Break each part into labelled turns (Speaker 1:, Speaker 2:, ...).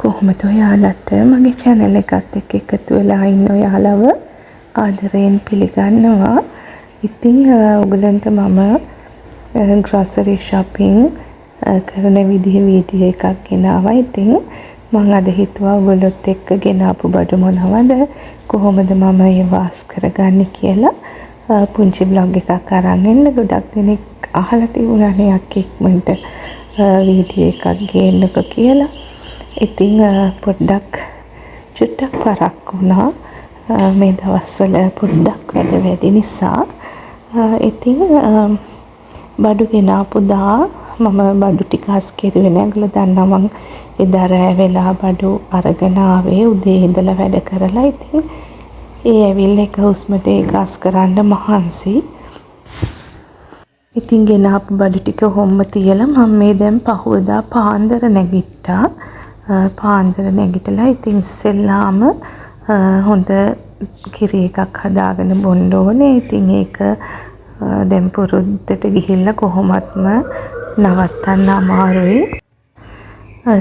Speaker 1: කොහොමද ඔයාලට මගේ channel එකත් එක්ක එකතු වෙලා ඉන්න ඔයාලව ආදරයෙන් පිළිගන්නවා. ඉතින් ඔයගලන්ට මම grocery shopping කරන විදිහේ වීඩියෝ එකක් ගෙනාවා. ඉතින් මම අද හිතුවා ඔයගොල්ලොත් එක්ක ගෙනාපු බඩු මොනවද, කොහොමද මම ඒව අස් කරගන්නේ කියලා පුංචි vlog එකක් අරන් එන්න. ගොඩක් දෙනෙක් අහලා තිබුණානේ අක්ක ඉක්මනට වීඩියෝ එකක් ගේන්නකෝ කියලා. ඉතින් පොඩ්ඩක් චුට්ටක් පරක් වුණා මේ දවස්වල පොඩ්ඩක් වැඩ වැඩි නිසා. ඉතින් බඩු ගෙනාපු දා මම බඩු ටික අස් කෙරුවේ නැහැ. ඒගොල්ලෝ දන්නවා මම එදා රෑ වෙලා බඩු අරගෙන ආවේ උදේ ඉඳලා වැඩ කරලා. ඉතින් ඒ ඇවිල්ලා එක හුස්මට ඒක අස් කරන්න මහන්සි. ඉතින් ගෙනාපු බඩු ටික හොම්ම තියලා මම මේ දැන් පහුවදා පාන්දර නැගිට්ටා. පාන්දර නැගිටලා ඉතින් ඉස්සෙල්ලාම හොඳ කිරි එකක් හදාගෙන බොන්න ඕනේ. ඉතින් ඒක දැන් පුරුද්දට ගිහිල්ලා කොහොමත්ම නවත්තන්න අමාරුයි.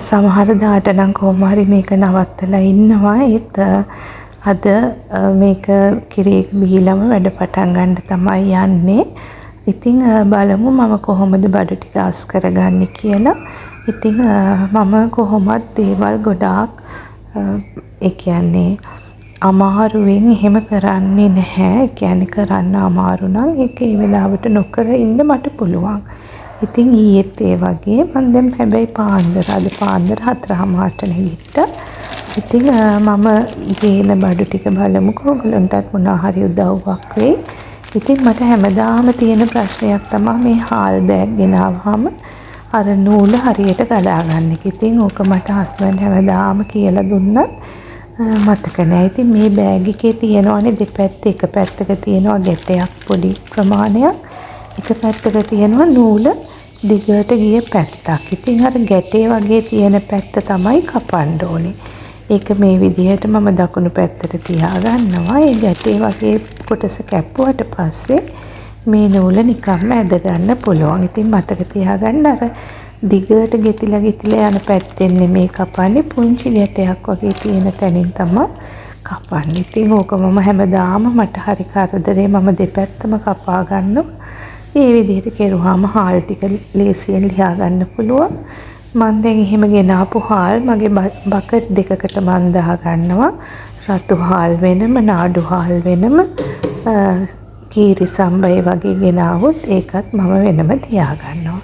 Speaker 1: සමහර දාට නම් කොහොම හරි මේක නවත්තලා ඉන්නවා. ඒත් අද මේක කිරි එක බීලම වැඩ පටන් ගන්න තමයි යන්නේ. ඉතින් බලමු මම කොහොමද බඩු ටික අස් කරගන්නේ කියලා. ඉතින් මම කොහොමත් දේවල් ගොඩාක් ඒ කියන්නේ අමාරුවෙන් එහෙම කරන්නේ නැහැ. ඒ කියන්නේ කරන්න අමාරු නම් ඒක ඒ වෙලාවට නොකර ඉන්න මට පුළුවන්. ඉතින් ඊයේත් ඒ වගේ මම දැන් හැබැයි අද පාන්දර 4:00ට නැගිට්ටා. ඉතින් මම ගේන බඩු ටික බලමුකෝ. ඔයගලන්ටත් මොනවා හරි උදව්වක් වෙයි. ඉතින් මට හැමදාම තියෙන ප්‍රශ්නයක් තමයි මේ හාල් බෑග් ගෙනාවහම අර නූල හරියට ගලා ගන්න එක. ඉතින් ඕක මට හස්බන්ඩ් හැමදාම කියලා දුන්නත් මතක නැහැ. ඉතින් මේ බෑග් එකේ තියෙනවානේ දෙපැත්ත. එක පැත්තක තියෙනවා ගැටයක් පොඩි ප්‍රමාණයක්. එක පැත්තක තියෙනවා නූල දිගට ගිය පැත්තක්. ඉතින් අර ගැටේ වගේ තියෙන පැත්ත තමයි කපන්න ඕනේ. ඒක මේ විදිහට මම දකුණු පැත්තට තියාගන්නවා. ඒ ගැටේ වගේ කොටස කැපුවට පස්සේ මේ නූල නිකම්ම ඇද ගන්න පුළුවන්. ඉතින් මතක තියාගන්න අර දිගට ගෙතිලා යන පැත්තෙන් නෙමෙයි කපන්නේ. පුංචි ගැටයක් වගේ තියෙන තැනින් තමයි කපන්නේ. ඉතින් ඕක මම හැමදාම මට හරි කරදරේ මම දෙපැත්තම කපා ගන්නවා. මේ විදිහට කෙරුවාම හාල් ටික ලේසියෙන් ලියා ගන්න පුළුවන්. මම දැන් එහෙම ගෙනාපු හාල් මගේ බකට් දෙකකට මම දා ගන්නවා. රතු හාල් වෙනම, නාඩු හාල් වෙනම, කීරි සම්බය වගේ ගෙනාවොත් ඒකත් මම වෙනම තියා ගන්නවා.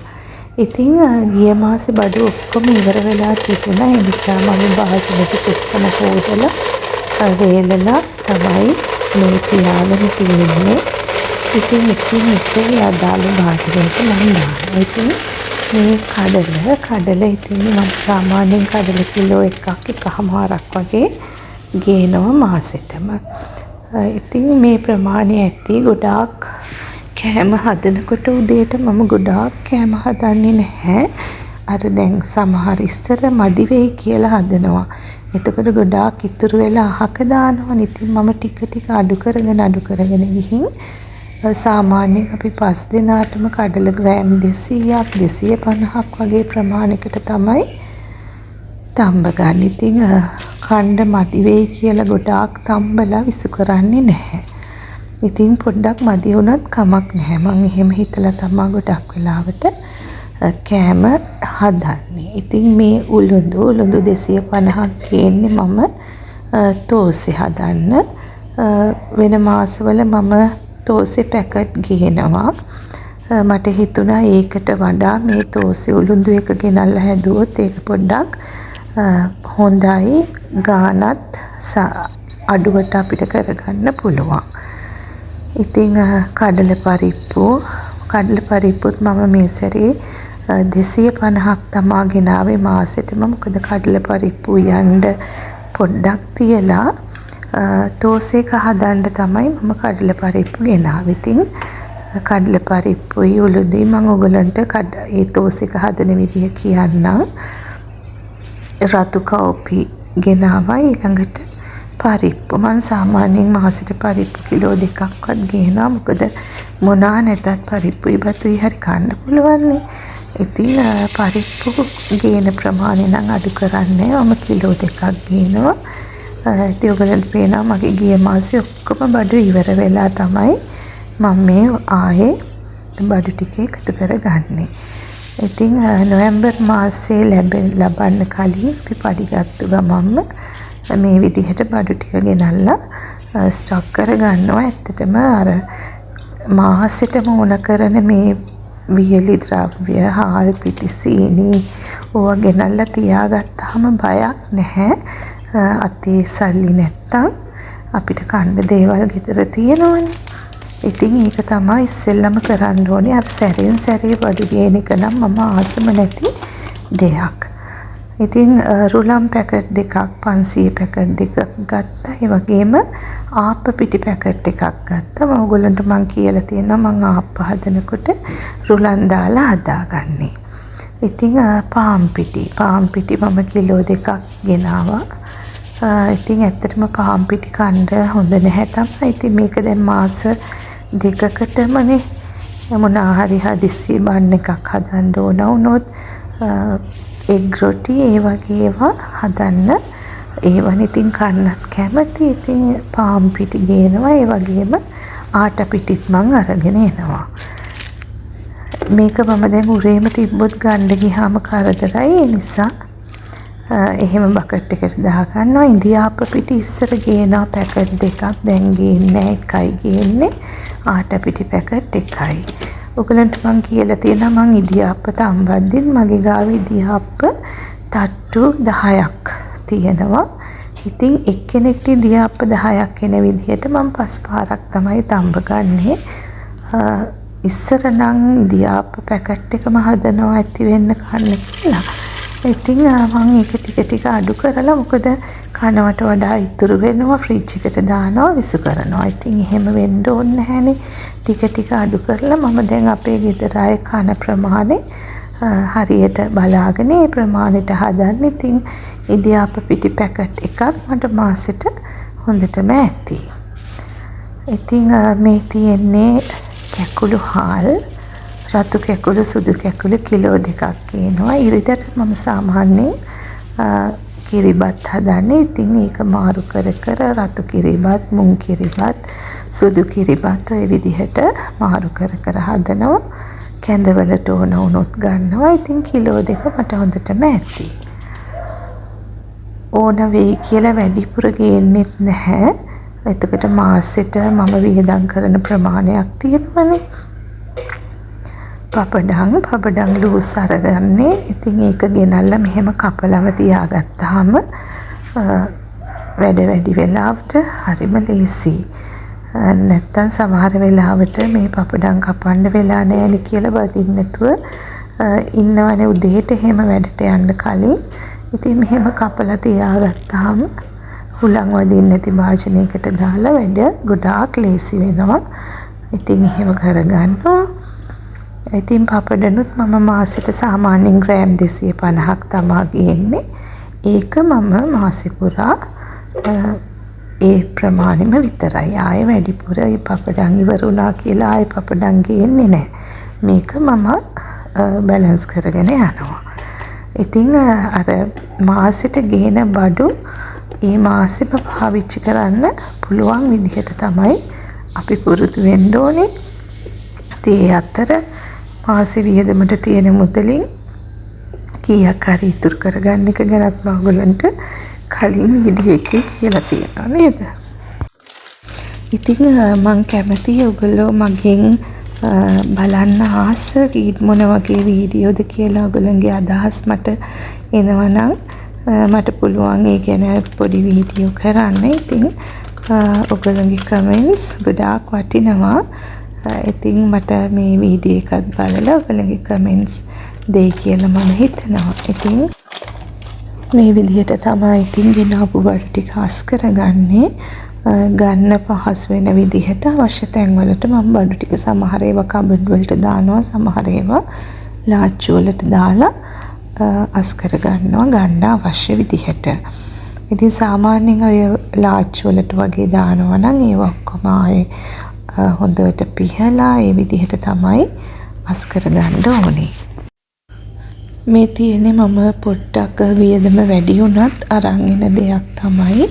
Speaker 1: ඉතින් ගිය මාසේ බඩු ඔක්කොම ඉවර වෙලා තිබුණා. ඒ නිසා මම භාජනෙට ඔක්කොම හොදලා වේලලා තමයි මේ තියාගෙන තියෙන්නේ. ඉතින් එකින් එක යදාළු භාජනයට මම දානවා. ඉතින් මේ කඩල ඉතින් මම සාමාන්‍යයෙන් කඩල කිලෝ එකමාරක් වගේ ගේනවා මාසෙටම. ඉතින් මේ ප්‍රමාණය ඇති. ගොඩාක් කෑම හදනකොට උදේට මම ගොඩාක් කෑම හදන්නේ නැහැ. අර දැන් සමහර ඉස්සර මදි වෙයි කියලා හදනවා. එතකොට ගොඩාක් ඉතුරු වෙලා අහක දානවා. ඉතින් මම ටික අඩු කරගෙන ගිහින් සාමාන්‍යයෙන් අපි 5 දෙනාටම කඩල ග්‍රෑම් 200ක් 250ක් වගේ ප්‍රමාණයකට තමයි තම්බ ගන්න. ඉතින් කණ්ඩ මදි වෙයි කියලා ගොඩාක් තම්බලා විසු කරන්නේ නැහැ. ඉතින් පොඩ්ඩක් මදි වුණත් කමක් නැහැ. මම එහෙම හිතලා තමයි ගොඩක් වෙලාවට කෑම හදන්නේ. ඉතින් මේ උළුඳු 250ක් ගේන්නේ මම තෝසෙ හදන්න. වෙන මාසවල මම තෝසෙ පැකට් ගේනවා. මට හිතුණා ඒකට වඩා මේ තෝසෙ උළුඳු එක ගෙනල්ලා හැදුවොත් ඒක පොඩ්ඩක් හොඳයි. ගානත් අඩුවට අපිට කරගන්න පුළුවන්. ඉතින් කඩල පරිප්පුත් මම මේ සැරේ 250ක් තමා ගෙනාවේ මාසෙටම. මොකද කඩල පරිප්පු යන්න පොඩ්ඩක් තියලා තෝසෙක හදන්න තමයි මම කඩල පරිප්පු ගෙනාවේ. ඉතින් කඩල පරිප්පුයි උළුදුයි මම ඔයගලන්ට ඒ තෝසෙක හදන විදිහ කියන්නම්. රතු කෝපි ගෙනාවා. ඊළඟට පරිප්පු මම සාමාන්‍යයෙන් මාසෙට පරිප්පු කිලෝ 2ක්වත් ගේනවා. මොකද මොනවා නැතත් පරිප්පුයි බතුයි හරි කන්න පුළුවන් නේ. ඉතින් පරිප්පු ගේන ප්‍රමාණය නම් අඩු කරන්නේ මම කිලෝ 2ක් ගේනවා. ඉතින් ඔයගලන්ට පේනවා මගේ ගිය මාසේ ඔක්කොම බඩු ඉවර වෙලා තමයි මම මේ ආයේ බඩු ටික එකතු කරගන්නේ. ඉතින් නොවැම්බර් මාසේ ලබන්න කලින් අපි පඩි ගත්ත ගමන්ම මේ විදිහට බඩු ටික ගෙනල්ලා ස්ටොක් කරගන්නවා. ඇත්තටම අර මාසෙටම ඕන කරන මේ වියලි ද්‍රව්‍ය, හාල් පිටි, සීනි ඕවා ගෙනල්ලා තියාගත්තාම බයක් නැහැ. අතේ සල්ලි නැත්තම් අපිට කන්න දේවල් ගෙදර තියෙනවනේ. ඉතින් ඒක තමයි ඉස්සෙල්ලම කරන්න ඕනේ. අර සැරෙන් සැරේ බඩු ගේන එක නම් මම ආසම නැති දෙයක්. ඉතින් රුලම් පැකට් 2ක් 500 පැකට් 2ක් ගත්තා. ඒ වගේම ආප්ප පිටි පැකට් එකක් ගත්තා. මම ඔයගොල්ලන්ට මං කියලා තියෙනවා මං ආප්ප හදනකොට රුලන් දාලා හදාගන්නේ. ඉතින් පාන් පිටි මම කිලෝ 2ක් ගෙනාවා. ඉතින් ඇත්තටම පාන් පිටි කන්න හොඳ නැහැ තමයි. ඉතින් මේක දැන් මාස 2කටමනේ මොනවා හරි හදිස්සි බන් එකක් හදන්න ඕන වුණොත් එග් රොටි ඒ වගේ ඒවා හදන්න ඒවනේ ඉතින් කන්නත් කැමති. ඉතින් පාන් පිටි ගේනවා. ඒ වගේම ආට පිටිත් මං අරගෙන එනවා. මේක මම දැන් උරේම තිබ්බොත් ගන්න ගියාම කරදරයි. ඒ නිසා එහෙම බකට් එකට දාගන්නවා. ඉන්දියාප්ප පිටි ඉස්සර ගේනවා පැකට් 2ක්. දැන් ගේන්නේ 1යි ගේන්නේ. ආට පිටි පැකට් 1යි. ඔයගලන්ට මං කියලා තියෙනවා මං ඉදියාප්ප තම්බද්දිත් මගේ ගාව ඉදියාප්ප තට්ටු 10ක් තියෙනවා. ඉතින් එක්කෙනෙක්ට ඉදියාප්ප 10ක් එන විදිහට මං 5 පාරක් තමයි තම්බ ගන්නේ. ඉස්සර නම් ඉදියාප්ප පැකට් එකම හදනවා ඇති වෙන්න කන්න කියලා. ඉතින් මම ඒක ටික අඩු කරලා මොකද කනවට වඩා ඉතුරු වෙනවා ෆ්‍රිජ් එකට දානවා විසු කරනවා. ඉතින් එහෙම වෙන්න ඕනේ නැහැනේ. ටික අඩු කරලා මම දැන් අපේ ගෙදර අය කන ප්‍රමාණය හරියට බලාගෙන ඒ ප්‍රමාණයට හදන්න. ඉතින් ඉදියාප්ප පිටි පැකට් එකක් මට මාසෙට හොඳටම ඇති. ඉතින් මේ තියෙන්නේ කැකුළු හාල්, රතු කැකුළු, සුදු කැකුළු කිලෝ 2ක් කියනවා. ඉරිදට මම සාමාන්‍යයෙන් කිරිබත් හදන්නේ. ඉතින් ඒක මාරු කර රතු කිරිබත්, මුං කිරිබත්, සුදු කිරිබත් ඔය විදිහට මාරු කර හදනවා. කැඳවලට ඕන වුණොත් ගන්නවා. ඉතින් කිලෝ 2 මට හොඳටම ඇති. ඕන වෙයි කියලා වැඩිපුර ගේන්නෙත් නැහැ. එතකොට මාසෙට මම වියදම් කරන ප්‍රමාණයක් තියෙනවනේ. පපඩම් ලූස් අරගන්නේ. ඉතින් ඒක ගෙනල්ලා මෙහෙම කපලම තියාගත්තාම වැඩි වෙලාවට හරිම ලේසියි. නැත්තම් සමහර වෙලාවට මේ පපඩම් කපන්න වෙලා නැහැ කියලා බදින්න නැතුව ඉන්නවනේ උදේට එහෙම වැඩට යන්න කලින්. ඉතින් මෙහෙම කපලා තියාගත්තාම හුලං වදින්න නැති භාජනයකට දාලා වැඩ ගොඩාක් ලේසි වෙනවා. ඉතින් එහෙම කරගන්නවා. ඉතින් පපඩනුත් මම මාසෙට සාමාන්‍යයෙන් ග්‍රෑම් 250ක් තමා ගේන්නේ. ඒක මම මාසෙ පුරා ඒ ප්‍රමාණෙම විතරයි. ආයෙ වැඩිපුර මේ පපඩම් ඉවර වුණා කියලා ආයෙ පපඩම් ගේන්නේ නැහැ. මේක මම බැලන්ස් කරගෙන යනවා. ඉතින් අර මාසෙට ගේන බඩු ඒ මාසෙම පාවිච්චි කරන්න පුළුවන් විදිහට තමයි අපි පුරුදු වෙන්න ඕනේ. ඒ අතර මාසෙ වියදමට තියෙන මුදලින් කීයක් හරි ඉතුරු කරගන්න එක ගැනත් මම ඔයගලන්ට කලින් වීඩියෝ එකේ කියලා තියෙනවා නේද? ඉතින් මම කැමතියි ඔයගොල්ලෝ මගෙන් බලන්න ආස මොන වගේ වීඩියෝද කියලා ඔයගොල්ලන්ගේ අදහස් මට එනවනම් මට පුළුවන් ඒ ගැන පොඩි වීඩියෝ කරන්න. ඉතින් ඔයගොල්ලන්ගේ කමෙන්ට්ස් ගොඩාක් වටිනවා. ඉතින් මට මේ වීඩියෝ එකත් බලලා ඔයගොල්ලන්ගේ කමෙන්ට්ස් දෙයි කියලා මම හිතනවා. ඉතින් මේ විදිහට තමයි ඉතින් ගෙනාවු බඩු ටික අස් කරගන්නේ. ගන්න පහසු වෙන විදිහට අවශ්‍ය තැන්වලට මම බඩු ටික සමහර ඒවා කබඩ් වලට දානවා, සමහර ඒවා ලාච්චු වලට දාලා අස් කරගන්නවා ගන්න අවශ්‍ය විදිහට. ඉතින් සාමාන්‍යයෙන් ඔය ලාච්චු වලට වගේ දානවා නම් ඒවා ඔක්කොම ආයේ හොඳට පිහලා ඒ විදිහට තමයි අස් කරගන්න ඕනේ. මේ තියෙන්නේ මම පොඩ්ඩක් වියදම වැඩි වුණත් අරන් එන දෙයක් තමයි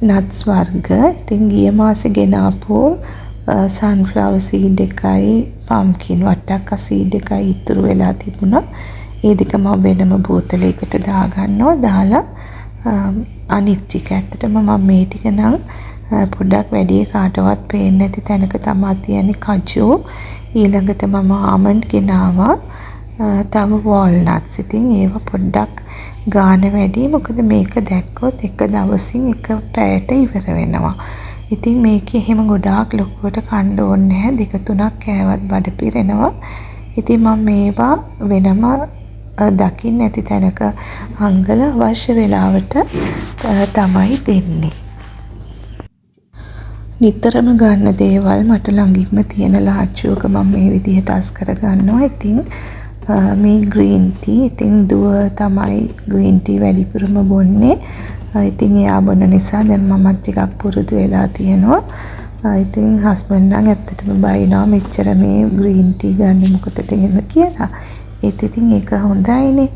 Speaker 1: නට්ස් වර්ග. ඉතින් ගිය මාසේ ගෙන ආපු සන්ෆ්ලවර් සීඩ් එකයි පම්කින් වට්ටක්ක සීඩ් එකයි ඉතුරු වෙලා තිබුණා. ඒ දෙක මම වෙනම බෝතලයකට දාගන්නවා. දාලා අනිත් ටික ඇත්තටම මම මේ ටික නම් පොඩ්ඩක් වැඩි කාටවත් පේන්නේ නැති තැනක තමයි තියන්නේ කජු. ඊළඟට මම ආමන්ඩ් ගෙනාවා. තව වෝල්නට්ස්. ඉතින් ඒව පොඩ්ඩක් ගාන වැඩි. මොකද මේක දැක්කොත් එක දවසින් එක පැයට ඉවර වෙනවා. ඉතින් මේක එහෙම ගොඩාක් ලොකුවට කන්න ඕනේ නැහැ. 2-3ක් කෑවත් බඩ පිරෙනවා. ඉතින් මම මේවා වෙනම දකින්න නැති තැනක අංගල අවශ්‍ය වෙලාවට තමයි දෙන්නේ. නිතරම ගන්න දේවල් මට ළඟින්ම තියෙන ලාච්චුවක මම මේ විදිහට අස් කර ගන්නවා. ඉතින් මේ ග්‍රීන් ටී. ඉතින් දුව තමයි ග්‍රීන් ටී වැඩිපුරම බොන්නේ. ඉතින් එයා බොන නිසා දැන් මමත් ටිකක් පුරුදු වෙලා තියෙනවා. ඉතින් හස්බන්ඩ් නම් ඇත්තටම බයිනවා මෙච්චර මේ ග්‍රීන් ටී ගන්න මොකටද එහෙම කියලා. ඒත් ඉතින් ඒක හොඳයිනේ.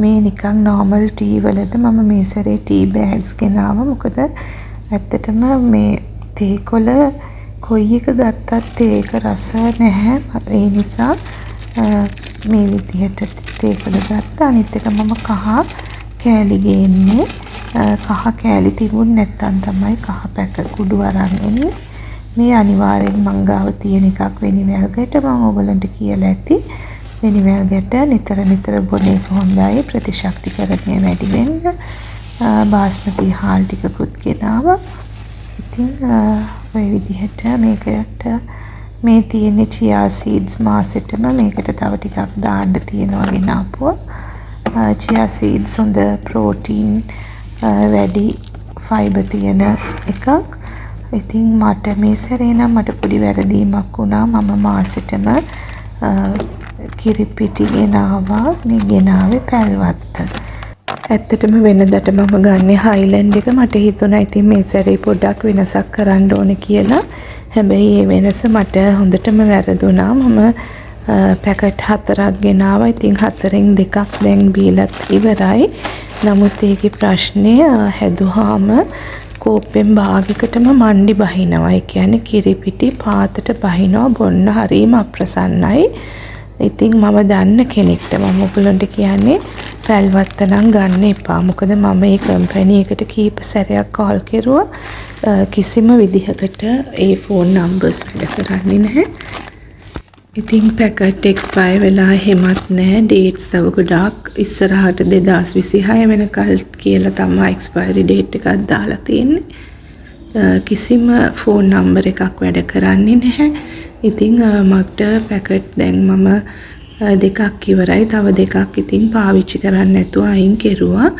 Speaker 1: මේ නිකන් නෝමල් ටී වලට මම මේ සැරේ ටී බෑග්ස් ගෙනාවා. මොකද ඇත්තටම මේ තේ කොළ කොයි එක ගත්තත් ඒක රස නැහැ. ඒ නිසා මේ විදිහට තේ කොළ ගත්තා. අනිත් එක මම කහ කෑලි ගේන්නේ. කහ කෑලි තිබුණ නැත්තම් තමයි කහ පැක කුඩු අරන් එන්නේ. මේ අනිවාර්යෙන් මං ගාව තියෙන එකක් වෙනිවැල්ගට. මම ඔයගලන්ට කියලා ඇති. වෙනිවැල්ගට නිතර බොන එක හොඳයි. ප්‍රතිශක්තිකරණය වැඩි වෙන්න. බාස්මති හාල් ටිකකුත් ගෙනාවා. ඉතින් ඔය විදිහට මේකට මේ තියෙන චියා සීඩ්ස් මාසෙටම මේකට තව ටිකක් දාන්න තියෙනවා ගෙනාපුවා. චියා සීඩ්ස් හොඳ ප්‍රෝටීන් වැඩි ෆයිබර් තියෙන එකක්. ඉතින් මට මේ සැරේ නම් මට පොඩි වැරදීමක් වුණා. මම මාසෙටම කිරිපිටි ගෙනාවා. මේ ගෙනාවේ පැල්වත්ත. ඇත්තටම වෙනදට මම ගන්නේ හයිලන්ඩ් එක. මට හිතුණා ඉතින් මේ සැරේ පොඩ්ඩක් වෙනසක් කරන්න ඕනේ කියලා. හැබැයි මේ වෙනස මට හොඳටම වැරදුනා. මම පැකට් 4ක් ගෙනාවා. ඉතින් 4න් 2ක් දැන් බීලත් ඉවරයි. නමුත් ඒකේ ප්‍රශ්නය හැදුවාම කෝප්පෙන් භාගයකටම මණ්ඩි බහිනවා. ඒ කියන්නේ කිරිපිටි පාතට බහිනවා. බොන්න හරිම අප්‍රසන්නයි. ඉතින් මම දන්න කෙනෙක්ට මම ඔයගලන්ට කියන්නේ පැල්වත්ත නම් ගන්න එපා. මොකද මම මේ කම්පැනි එකට කීප සැරයක් කෝල් කෙරුවා. කිසිම විදිහකට ඒ ෆෝන් නම්බර්ස් වැඩ කරන්නේ නැහැ. ඉතින් පැකට් එක්ස්පයර් වෙලා හැමත් නැහැ. ඩේට්ස් තව ගොඩාක් ඉස්සරහට 2026 වෙනකල් කියලා තමයි එක්ස්පයරි ඩේට් එකක් දාලා තියෙන්නේ. කිසිම ෆෝන් නම්බර් එකක් වැඩ කරන්නේ නැහැ. ඉතින් මට පැකට් දැන් මම 2ක් ඉවරයි. තව 2ක් ඉතින් පාවිච්චි කරන්න නැතුව අයින් කෙරුවා.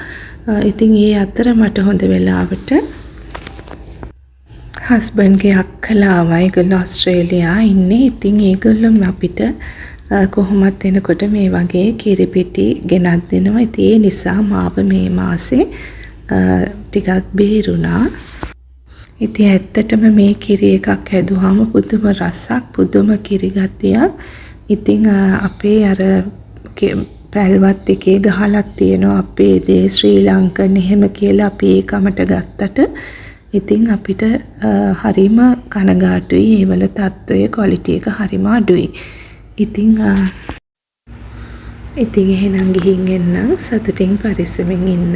Speaker 1: ඉතින් ඒ අතර මට හොඳ වෙලාවට හස්බන්ඩ්ගේ අක්කලාවා. ඒගොල්ලෝ ඕස්ට්‍රේලියා ඉන්නේ. ඉතින් ඒගොල්ලෝ අපිට කොහොමත් එනකොට මේ වගේ කිරිපිටි ගෙනත් දෙනවා. ඉතින් ඒ නිසා මාව මේ මාසේ ටිකක් බේරුණා. ඉතින් ඇත්තටම මේ කිරි එකක් හැදුවාම පුදුම රසක්, පුදුම කිරි ගතියක්. ඉතින් අපේ අර පැල්වත් එකේ ගහලක් තියෙනවා අපේ දේ ශ්‍රී ලංකන් එහෙම කියලා අපි ඒකමට ගත්තට ඉතින් අපිට හරිම කනගාටුයි. ඒ වල තත්ත්වය ක්වොලිටි එක හරිම අඩුයි. ඉතින් එහෙනම් ගිහින් එන්නම්. සතුටින් පරිස්සමින් ඉන්න.